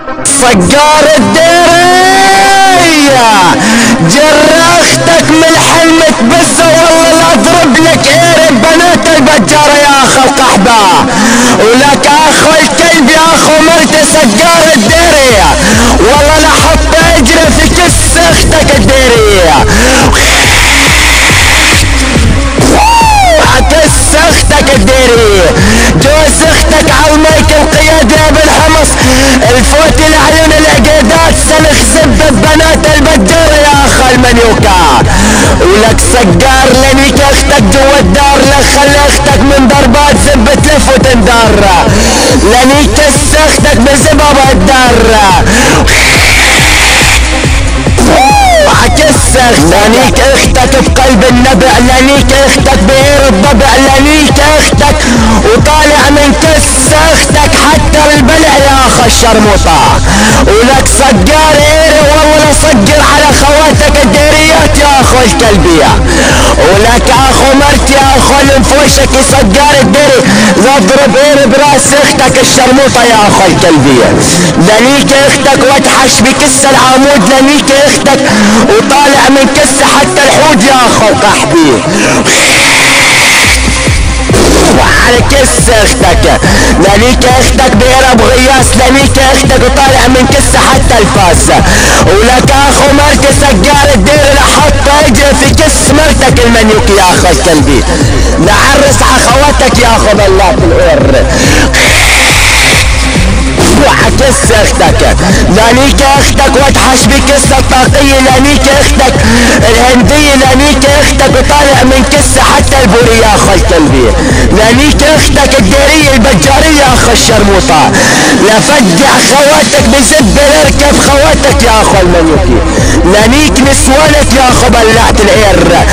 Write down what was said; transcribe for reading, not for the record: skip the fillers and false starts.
صقار الديرية جرختك من حلمة بزة والله لا اضرب لك قرب بنات البجارة يا اخو القحبة ولك اخو الكلب يا اخو مرت صقار الديرية والله لا حط اجري في كس اختك الديرية كس اختك الديرية جوز اختك عالميك القيادة بالحمص الفوت العيون العقيدات سلخ زبة بنات البجارة يا اخو المنيوكا ولك صقار لنيك اختك جوا الدار لك خلي اختك من ضربات زبة تلف وتندار لنيك كس اختك بزبابة الدار كس لنيك اختك بقلب النبع لنيك اختك بغير الضبع لنيك اختك وطالع من كس اختك حتى البلع يا اخو الشرموطة ولك صقار ايري والله صقر على خواتك الديريات يا اخو الكلبية ولك اخو مرت يا اخو الانفوشك صقار الديري اضرب ايري براس اختك الشرموطة يا اخو الكلبية لنيك اختك واتحش بكس العمود لنيك اختك وطالع من كس حتى الحوض يا اخو قحبي وعلى كس اختك لنيك اختك بيرب غياس لنيك اختك وطالع من كس حتى الفاس ولك اخو مرت سقار الدير لحط اجري في كس مرتك المنيوك يا اخو الكلبي لعرس اخواتك يا اخو بلات العور وعكس اختك لانيك اختك واتحش بكس الطاقية لانيك اختك الهندية لانيك اختك وطالع من كس حتى البوري يا اخو الكلبي لانيك اختك الديرية البجارية يا اخو الشرموطة لفجع خواتك بزب اركب خواتك يا اخو المنيوكي لانيك نسوانك يا اخو بلعت العير